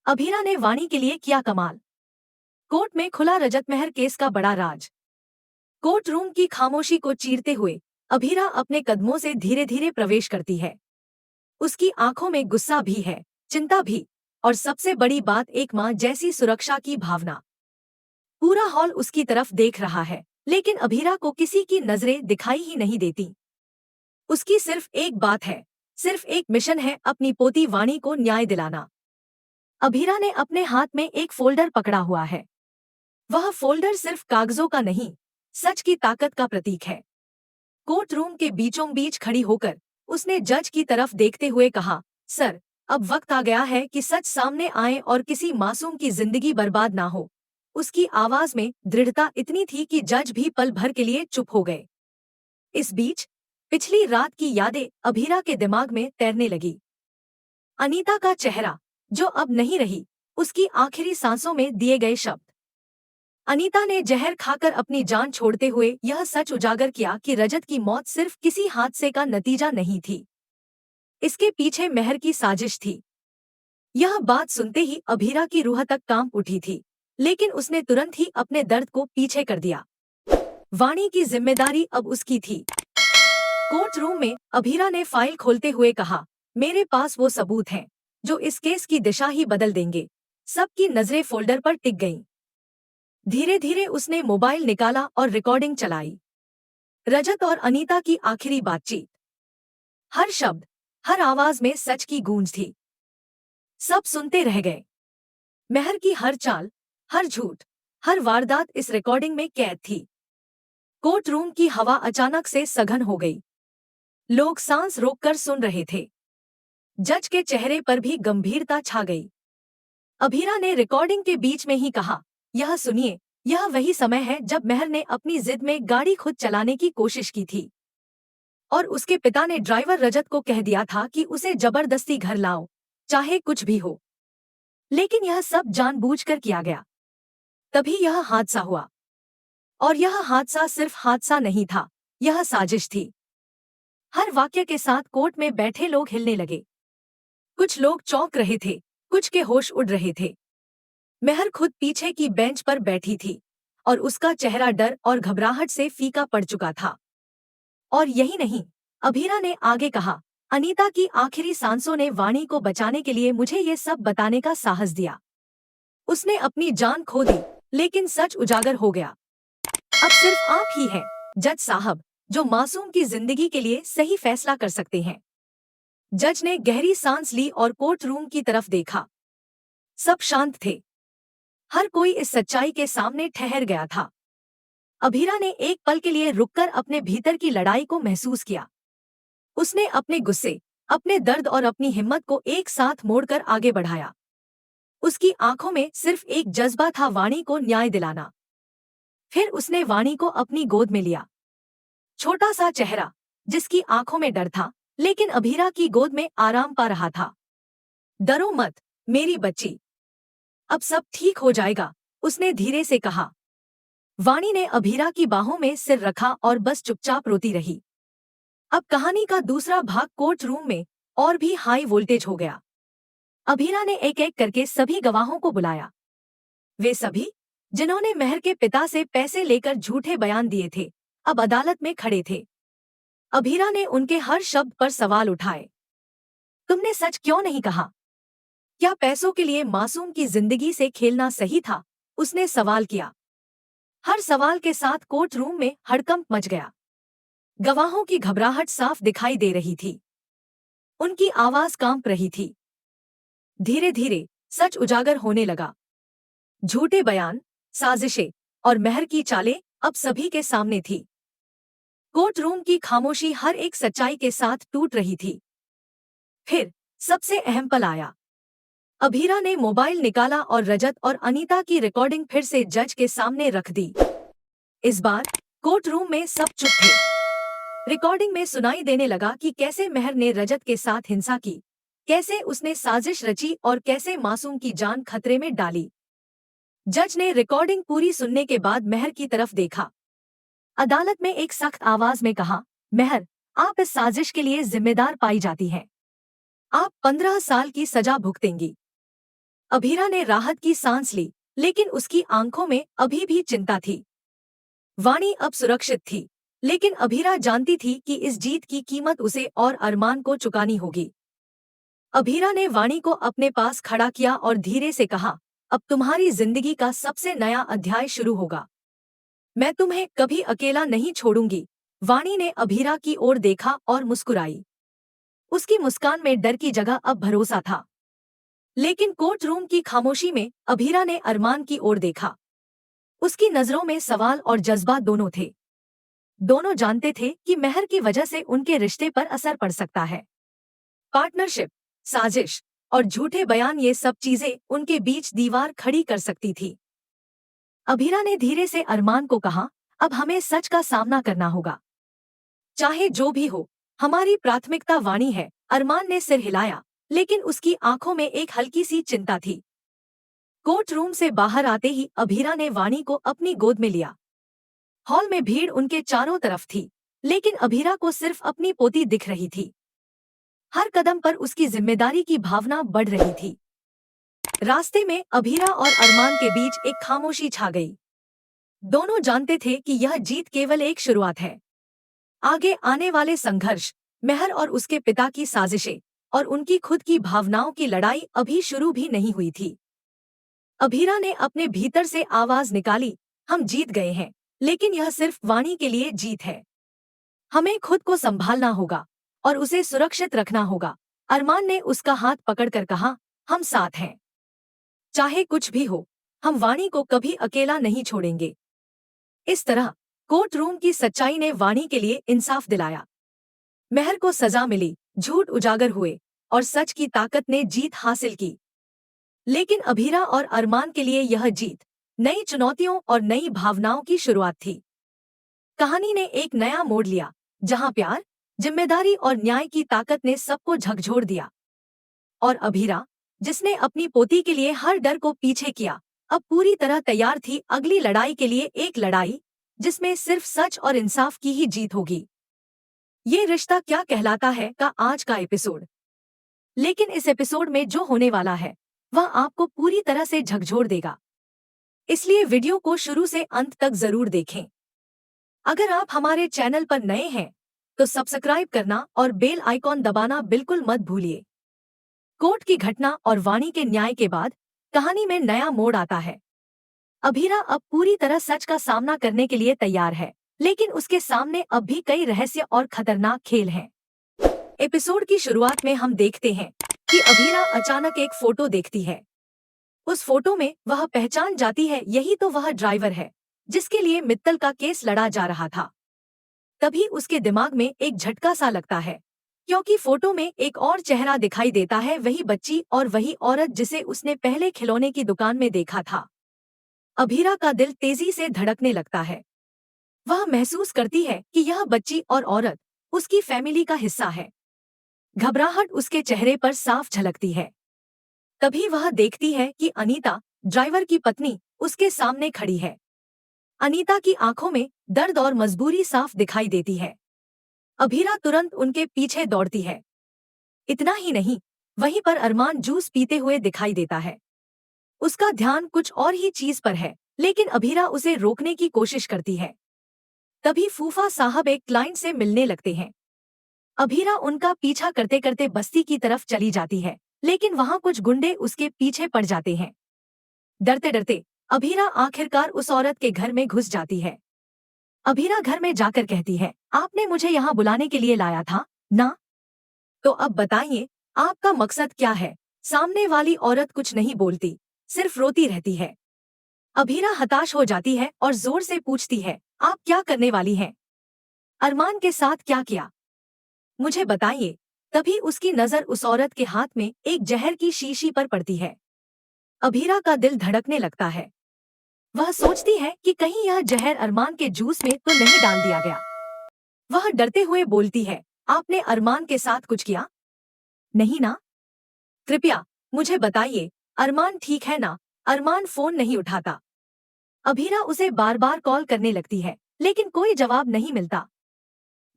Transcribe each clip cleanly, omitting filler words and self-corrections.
अभीरा ने वाणी के लिए किया कमाल। कोर्ट में खुला रजत महर केस का बड़ा राज। कोर्ट रूम की खामोशी को चीरते हुए अभीरा अपने कदमों से धीरे धीरे प्रवेश करती है। उसकी आंखों में गुस्सा भी है, चिंता भी, और सबसे बड़ी बात एक मां जैसी सुरक्षा की भावना। पूरा हॉल उसकी तरफ देख रहा है, लेकिन अभीरा को किसी की नजरें दिखाई ही नहीं देती। उसकी सिर्फ एक बात है, सिर्फ एक मिशन है, अपनी पोती वाणी को न्याय दिलाना। अभीरा ने अपने हाथ में एक फोल्डर पकड़ा हुआ है। वह फोल्डर सिर्फ कागजों का नहीं, सच की ताकत का प्रतीक है। कोर्ट रूम के बीचों बीच खड़ी होकर उसने जज की तरफ देखते हुए कहा, सर, अब वक्त आ गया है कि सच सामने आए और किसी मासूम की जिंदगी बर्बाद ना हो। उसकी आवाज में दृढ़ता इतनी थी कि जज भी पल भर के लिए चुप हो गए। इस बीच पिछली रात की यादें अभीरा के दिमाग में तैरने लगी। अनीता का चेहरा, जो अब नहीं रही, उसकी आखिरी सांसों में दिए गए शब्द। अनीता ने जहर खाकर अपनी जान छोड़ते हुए यह सच उजागर किया कि रजत की मौत सिर्फ किसी हादसे का नतीजा नहीं थी। इसके पीछे मेहर की साजिश थी। यह बात सुनते ही अभीरा की रूह तक कांप उठी थी, लेकिन उसने तुरंत ही अपने दर्द को पीछे कर दिया। वाणी की जिम्मेदारी अब उसकी थी। कोर्ट रूम में अभीरा ने फाइल खोलते हुए कहा, मेरे पास वो सबूत हैं जो इस केस की दिशा ही बदल देंगे। सबकी नजरें फोल्डर पर टिक गईं। धीरे धीरे उसने मोबाइल निकाला और रिकॉर्डिंग चलाई। रजत और अनीता की आखिरी बातचीत। हर शब्द, हर आवाज में सच की गूंज थी। सब सुनते रह गए। मेहर की हर चाल, हर झूठ, हर वारदात इस रिकॉर्डिंग में कैद थी। कोर्ट रूम की हवा अचानक से सघन हो गई। लोग सांस रोककर सुन रहे थे। जज के चेहरे पर भी गंभीरता छा गई। अभीरा ने रिकॉर्डिंग के बीच में ही कहा, यह सुनिए, यह वही समय है जब मेहर ने अपनी जिद में गाड़ी खुद चलाने की कोशिश की थी और उसके पिता ने ड्राइवर रजत को कह दिया था कि उसे जबरदस्ती घर लाओ, चाहे कुछ भी हो। लेकिन यह सब जानबूझकर किया गया। तभी यह हादसा हुआ। और यह हादसा सिर्फ हादसा नहीं था, यह साजिश थी। हर वाक्य के साथ कोर्ट में बैठे लोग हिलने लगे। कुछ लोग चौंक रहे थे, कुछ के होश उड़ रहे थे। मेहर खुद पीछे की बेंच पर बैठी थी और उसका चेहरा डर और घबराहट से फीका पड़ चुका था। और यही नहीं, अभीरा ने आगे कहा, अनीता की आखिरी सांसों ने वाणी को बचाने के लिए मुझे ये सब बताने का साहस दिया। उसने अपनी जान खो दी, लेकिन सच उजागर हो गया। अब सिर्फ आप ही हैं, जज साहब, जो मासूम की जिंदगी के लिए सही फैसला कर सकते हैं। जज ने गहरी सांस ली और कोर्ट रूम की तरफ देखा। सब शांत थे। हर कोई इस सच्चाई के सामने ठहर गया था। अभीरा ने एक पल के लिए रुककर अपने भीतर की लड़ाई को महसूस किया। उसने अपने गुस्से, अपने दर्द और अपनी हिम्मत को एक साथ मोड़कर आगे बढ़ाया। उसकी आंखों में सिर्फ एक जज्बा था, वाणी को न्याय दिलाना। फिर उसने वाणी को अपनी गोद में लिया। छोटा सा चेहरा, जिसकी आंखों में डर था, लेकिन अभीरा की गोद में आराम पा रहा था। डरो मत, मेरी बच्ची, अब सब ठीक हो जाएगा, उसने धीरे से कहा। वाणी ने अभीरा की बाहों में सिर रखा और बस चुपचाप रोती रही। अब कहानी का दूसरा भाग कोर्ट रूम में और भी हाई वोल्टेज हो गया। अभीरा ने एक एक करके सभी गवाहों को बुलाया। वे सभी जिन्होंने मेहर के पिता से पैसे लेकर झूठे बयान दिए थे, अब अदालत में खड़े थे। अभीरा ने उनके हर शब्द पर सवाल उठाए। तुमने सच क्यों नहीं कहा? क्या पैसों के लिए मासूम की जिंदगी से खेलना सही था? उसने सवाल किया। हर सवाल के साथ कोर्ट रूम में हड़कंप मच गया। गवाहों की घबराहट साफ दिखाई दे रही थी। उनकी आवाज कांप रही थी। धीरे धीरे सच उजागर होने लगा। झूठे बयान, साजिशें और मेहर की चालें अब सभी के सामने थी। कोर्ट रूम की खामोशी हर एक सच्चाई के साथ टूट रही थी। फिर सबसे अहम पल आया। अभीरा ने मोबाइल निकाला और रजत और अनीता की रिकॉर्डिंग फिर से जज के सामने रख दी। इस बार कोर्ट रूम में सब चुप थे। रिकॉर्डिंग में सुनाई देने लगा कि कैसे मेहर ने रजत के साथ हिंसा की, कैसे उसने साजिश रची और कैसे मासूम की जान खतरे में डाली। जज ने रिकॉर्डिंग पूरी सुनने के बाद मेहर की तरफ देखा। अदालत में एक सख्त आवाज में कहा, मेहर, आप इस साजिश के लिए जिम्मेदार पाई जाती हैं। आप 15 साल की सजा भुगतेंगी। अभीरा ने राहत की सांस ली, लेकिन उसकी आंखों में अभी भी चिंता थी। वाणी अब सुरक्षित थी, लेकिन अभीरा जानती थी कि इस जीत की कीमत उसे और अरमान को चुकानी होगी। अभीरा ने वाणी को अपने पास खड़ा किया और धीरे से कहा, अब तुम्हारी जिंदगी का सबसे नया अध्याय शुरू होगा। मैं तुम्हें कभी अकेला नहीं छोड़ूंगी। वाणी ने अभीरा की ओर देखा और मुस्कुराई। उसकी मुस्कान में डर की जगह अब भरोसा था। लेकिन कोर्ट रूम की खामोशी में अभीरा ने अरमान की ओर देखा। उसकी नजरों में सवाल और जज्बा दोनों थे। दोनों जानते थे कि मेहर की वजह से उनके रिश्ते पर असर पड़ सकता है। पार्टनरशिप, साजिश और झूठे बयान, ये सब चीजें उनके बीच दीवार खड़ी कर सकती थी। अभीरा ने धीरे से अरमान को कहा, अब हमें सच का सामना करना होगा, चाहे जो भी हो। हमारी प्राथमिकता वाणी है। अरमान ने सिर हिलाया, लेकिन उसकी आंखों में एक हल्की सी चिंता थी। कोर्ट रूम से बाहर आते ही अभीरा ने वाणी को अपनी गोद में लिया। हॉल में भीड़ उनके चारों तरफ थी, लेकिन अभीरा को सिर्फ अपनी पोती दिख रही थी। हर कदम पर उसकी जिम्मेदारी की भावना बढ़ रही थी। रास्ते में अभीरा और अरमान के बीच एक खामोशी छा गई। दोनों जानते थे कि यह जीत केवल एक शुरुआत है। आगे आने वाले संघर्ष, मेहर और उसके पिता की साजिशें और उनकी खुद की भावनाओं की लड़ाई अभी शुरू भी नहीं हुई थी। अभीरा ने अपने भीतर से आवाज निकाली, हम जीत गए हैं, लेकिन यह सिर्फ वाणी के लिए जीत है। हमें खुद को संभालना होगा और उसे सुरक्षित रखना होगा। अरमान ने उसका हाथ पकड़कर कहा, हम साथ हैं। चाहे कुछ भी हो, हम वाणी को कभी अकेला नहीं छोड़ेंगे। इस तरह कोर्ट रूम की सच्चाई ने वाणी के लिए इंसाफ दिलाया। मेहर को सजा मिली, झूठ उजागर हुए और सच की ताकत ने जीत हासिल की। लेकिन अभीरा और अरमान के लिए यह जीत नई चुनौतियों और नई भावनाओं की शुरुआत थी। कहानी ने एक नया मोड़ लिया, जहां प्यार, जिम्मेदारी और न्याय की ताकत ने सबको झकझोर दिया। और अभीरा, जिसने अपनी पोती के लिए हर डर को पीछे किया, अब पूरी तरह तैयार थी अगली लड़ाई के लिए, एक लड़ाई जिसमें सिर्फ सच और इंसाफ की ही जीत होगी। ये रिश्ता क्या कहलाता है का आज का एपिसोड। लेकिन इस एपिसोड में जो होने वाला है वह आपको पूरी तरह से झकझोर देगा, इसलिए वीडियो को शुरू से अंत तक जरूर देखें। अगर आप हमारे चैनल पर नए हैं तो सब्सक्राइब करना और बेल आइकॉन दबाना बिल्कुल मत भूलिए। कोर्ट की घटना और वाणी के न्याय के बाद कहानी में नया मोड़ आता है। अभीरा अब पूरी तरह सच का सामना करने के लिए तैयार है, लेकिन उसके सामने अब भी कई रहस्य और खतरनाक खेल हैं। एपिसोड की शुरुआत में हम देखते हैं कि अभीरा अचानक एक फोटो देखती है। उस फोटो में वह पहचान जाती है, यही तो वह ड्राइवर है जिसके लिए मित्तल का केस लड़ा जा रहा था। तभी उसके दिमाग में एक झटका सा लगता है, क्योंकि फोटो में एक और चेहरा दिखाई देता है, वही बच्ची और वही औरत जिसे उसने पहले खिलौने की दुकान में देखा था। अभीरा का दिल तेजी से धड़कने लगता है। वह महसूस करती है कि यह बच्ची और औरत उसकी फैमिली का हिस्सा है। घबराहट उसके चेहरे पर साफ झलकती है। तभी वह देखती है कि अनीता, ड्राइवर की पत्नी, उसके सामने खड़ी है। अनीता की आंखों में दर्द और मजबूरी साफ दिखाई देती है। अभीरा तुरंत उनके पीछे दौड़ती है। इतना ही नहीं, वहीं पर अरमान जूस पीते हुए दिखाई देता है। उसका ध्यान कुछ और ही चीज पर है, लेकिन अभीरा उसे रोकने की कोशिश करती है। तभी फूफा साहब एक क्लाइंट से मिलने लगते हैं। अभीरा उनका पीछा करते करते बस्ती की तरफ चली जाती है, लेकिन वहां कुछ गुंडे उसके पीछे पड़ जाते हैं। डरते डरते अभीरा आखिरकार उस औरत के घर में घुस जाती है। अभीरा घर में जाकर कहती है, आपने मुझे यहाँ बुलाने के लिए लाया था ना? तो अब बताइए, आपका मकसद क्या है? सामने वाली औरत कुछ नहीं बोलती, सिर्फ रोती रहती है। अभीरा हताश हो जाती है और जोर से पूछती है, आप क्या करने वाली हैं? अरमान के साथ क्या किया? मुझे बताइए। तभी उसकी नजर उस औरत के हाथ में एक जहर की शीशी पर पड़ती है। अभीरा का दिल धड़कने लगता है। वह सोचती है कि कहीं यह जहर अरमान के जूस में तो नहीं डाल दिया गया। वह डरते हुए बोलती है, आपने अरमान के साथ कुछ किया नहीं ना? कृपया मुझे बताइए, अरमान ठीक है ना? अरमान फोन नहीं उठाता। अभीरा उसे बार बार कॉल करने लगती है, लेकिन कोई जवाब नहीं मिलता।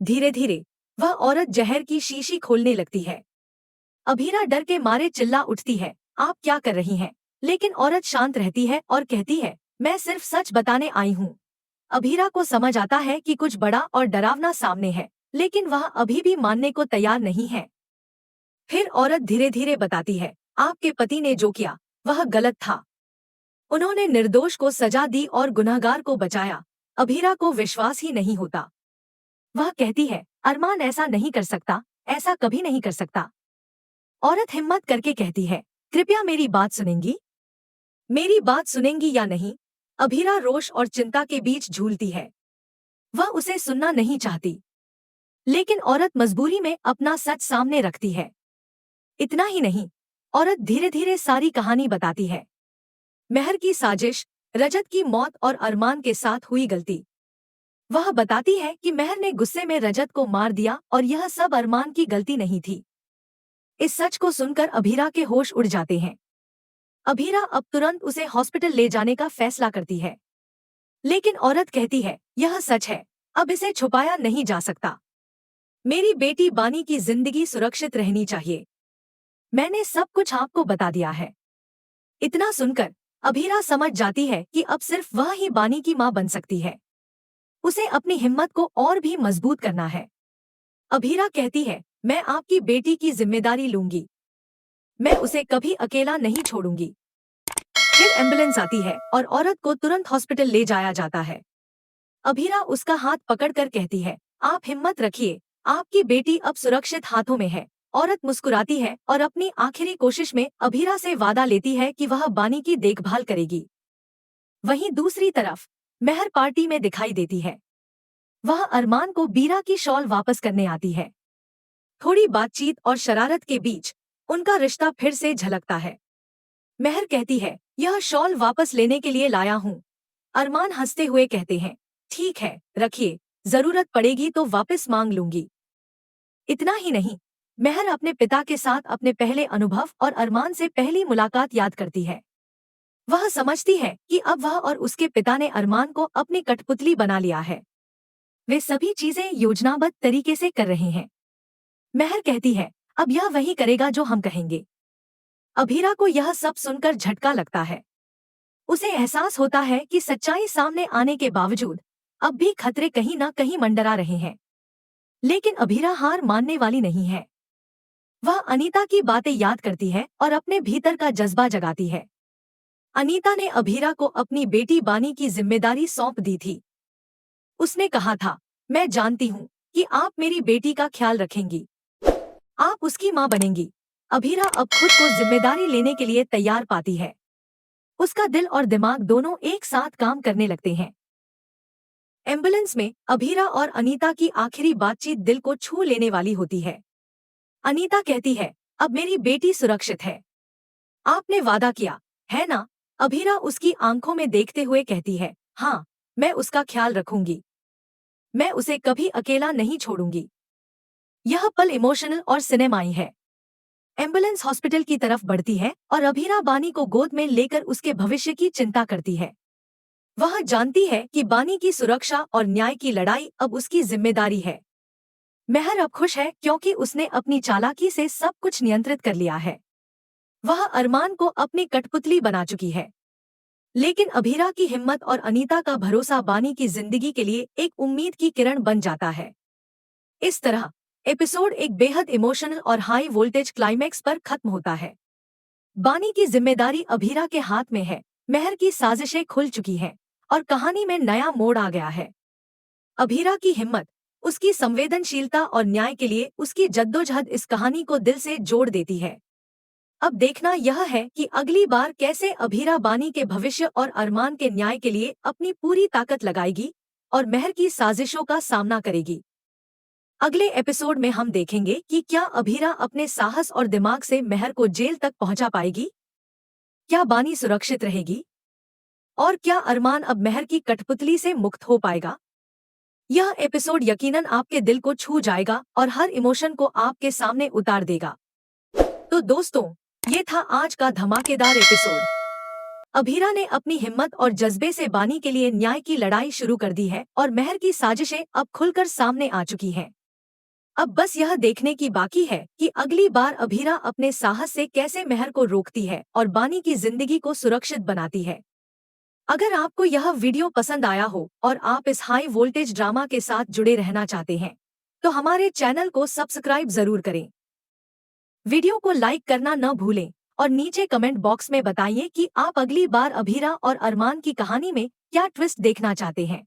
धीरे धीरे वह औरत जहर की शीशी खोलने लगती है। अभीरा डर के मारे चिल्ला उठती है, आप क्या कर रही हैं? लेकिन औरत शांत रहती है और कहती है, मैं सिर्फ सच बताने आई हूँ। अभीरा को समझ आता है कि कुछ बड़ा और डरावना सामने है, लेकिन वह अभी भी मानने को तैयार नहीं है। फिर औरत धीरे धीरे बताती है, आपके पति ने जो किया वह गलत था। उन्होंने निर्दोष को सजा दी और गुनहगार को बचाया। अभीरा को विश्वास ही नहीं होता। वह कहती है, अरमान ऐसा नहीं कर सकता, ऐसा कभी नहीं कर सकता। औरत हिम्मत करके कहती है, कृपया मेरी बात सुनेंगी? मेरी बात सुनेंगी या नहीं? अभीरा रोष और चिंता के बीच झूलती है। वह उसे सुनना नहीं चाहती, लेकिन औरत मजबूरी में अपना सच सामने रखती है। इतना ही नहीं, औरत धीरे धीरे सारी कहानी बताती है। मेहर की साजिश, रजत की मौत और अरमान के साथ हुई गलती। वह बताती है कि मेहर ने गुस्से में रजत को मार दिया और यह सब अरमान की गलती नहीं थी। इस सच को सुनकर अभीरा के होश उड़ जाते हैं। अभीरा अब तुरंत उसे हॉस्पिटल ले जाने का फैसला करती है, लेकिन औरत कहती है, यह सच है, अब इसे छुपाया नहीं जा सकता। मेरी बेटी बानी की जिंदगी सुरक्षित रहनी चाहिए। मैंने सब कुछ आपको बता दिया है। इतना सुनकर अभीरा समझ जाती है कि अब सिर्फ वह ही बानी की मां बन सकती है। उसे अपनी हिम्मत को और भी मजबूत करना है। अभीरा कहती है, मैं आपकी बेटी की जिम्मेदारी लूंगी। मैं उसे कभी अकेला नहीं छोड़ूंगी। फिर एम्बुलेंस आती है और औरत को तुरंत हॉस्पिटल ले जाया जाता है। अभीरा उसका हाथ पकड़कर कहती है, आप हिम्मत रखिए, आपकी बेटी अब सुरक्षित हाथों में है। औरत मुस्कुराती है और अपनी आखिरी कोशिश में अभीरा से वादा लेती है कि वह बानी की देखभाल करेगी। वहीं दूसरी तरफ मेहर पार्टी में दिखाई देती है। वह अरमान को बीरा की शॉल वापस करने आती है। थोड़ी बातचीत और शरारत के बीच उनका रिश्ता फिर से झलकता है। मेहर कहती है, यह शॉल वापस लेने के लिए लाया हूँ। अरमान हंसते हुए कहते हैं, ठीक है, रखिए, जरूरत पड़ेगी तो वापस मांग लूंगी। इतना ही नहीं, मेहर अपने पिता के साथ अपने पहले अनुभव और अरमान से पहली मुलाकात याद करती है। वह समझती है कि अब वह और उसके पिता ने अरमान को अपनी कठपुतली बना लिया है। वे सभी चीजें योजनाबद्ध तरीके से कर रहे हैं। मेहर कहती है, अब यह वही करेगा जो हम कहेंगे। अभीरा को यह सब सुनकर झटका लगता है। उसे एहसास होता है कि सच्चाई सामने आने के बावजूद अब भी खतरे कहीं न कहीं मंडरा रहे हैं। लेकिन अभीरा हार मानने वाली नहीं है। वह अनीता की बातें याद करती है और अपने भीतर का जज्बा जगाती है। अनीता ने अभीरा को अपनी बेटी बानी की जिम्मेदारी सौंप दी थी। उसने कहा था, मैं जानती हूँ कि आप मेरी बेटी का ख्याल रखेंगी, आप उसकी माँ बनेंगी। अभीरा अब खुद को जिम्मेदारी लेने के लिए तैयार पाती है। उसका दिल और दिमाग दोनों एक साथ काम करने लगते हैं। एम्बुलेंस में अभीरा और अनीता की आखिरी बातचीत दिल को छू लेने वाली होती है। अनीता कहती है, अब मेरी बेटी सुरक्षित है। आपने वादा किया, है ना? अभीरा उसकी आंखों में देखते हुए कहती है, हाँ, मैं उसका ख्याल रखूंगी। मैं उसे कभी अकेला नहीं छोड़ूंगी। यह पल इमोशनल और सिनेमाई है। एम्बुलेंस हॉस्पिटल की तरफ बढ़ती है और अभीरा बानी को गोद में लेकर उसके भविष्य की चिंता करती है। वह जानती है कि बानी की सुरक्षा और न्याय की लड़ाई अब उसकी जिम्मेदारी है। मेहर अब खुश है क्योंकि उसने अपनी चालाकी से सब कुछ नियंत्रित कर लिया है। वह अरमान को अपनी कठपुतली बना चुकी है। लेकिन अभीरा की हिम्मत और अनीता का भरोसा बानी की जिंदगी के लिए एक उम्मीद की किरण बन जाता है। इस तरह एपिसोड एक बेहद इमोशनल और हाई वोल्टेज क्लाइमैक्स पर खत्म होता है। बानी की जिम्मेदारी अभीरा के हाथ में है, मेहर की साजिशें खुल चुकी हैं और कहानी में नया मोड़ आ गया है। अभीरा की हिम्मत, उसकी संवेदनशीलता और न्याय के लिए उसकी जद्दोजहद इस कहानी को दिल से जोड़ देती है। अब देखना यह है कि अगली बार कैसे अभीरा बानी के भविष्य और अरमान के न्याय के लिए अपनी पूरी ताकत लगाएगी और मेहर की साजिशों का सामना करेगी। अगले एपिसोड में हम देखेंगे कि क्या अभीरा अपने साहस और दिमाग से मेहर को जेल तक पहुंचा पाएगी? क्या बानी सुरक्षित रहेगी? और क्या अरमान अब मेहर की कठपुतली से मुक्त हो पाएगा? यह एपिसोड यकीनन आपके दिल को छू जाएगा और हर इमोशन को आपके सामने उतार देगा। तो दोस्तों, ये था आज का धमाकेदार एपिसोड। अभीरा ने अपनी हिम्मत और जज्बे से बानी के लिए न्याय की लड़ाई शुरू कर दी है और मेहर की साजिशें अब खुलकर सामने आ चुकी हैं। अब बस यह देखने की बाकी है कि अगली बार अभीरा अपने साहस से कैसे मेहर को रोकती है और बानी की जिंदगी को सुरक्षित बनाती है। अगर आपको यह वीडियो पसंद आया हो और आप इस हाई वोल्टेज ड्रामा के साथ जुड़े रहना चाहते हैं तो हमारे चैनल को सब्सक्राइब जरूर करें। वीडियो को लाइक करना न भूलें और नीचे कमेंट बॉक्स में बताइए कि आप अगली बार अभीरा और अरमान की कहानी में क्या ट्विस्ट देखना चाहते हैं।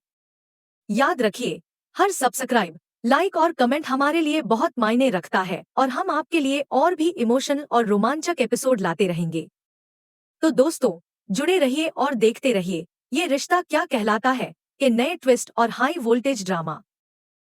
याद रखिए, हर सब्सक्राइब, लाइक और कमेंट हमारे लिए बहुत मायने रखता है और हम आपके लिए और भी इमोशनल और रोमांचक एपिसोड लाते रहेंगे। तो दोस्तों, जुड़े रहिए और देखते रहिए ये रिश्ता क्या कहलाता है के नए ट्विस्ट और हाई वोल्टेज ड्रामा।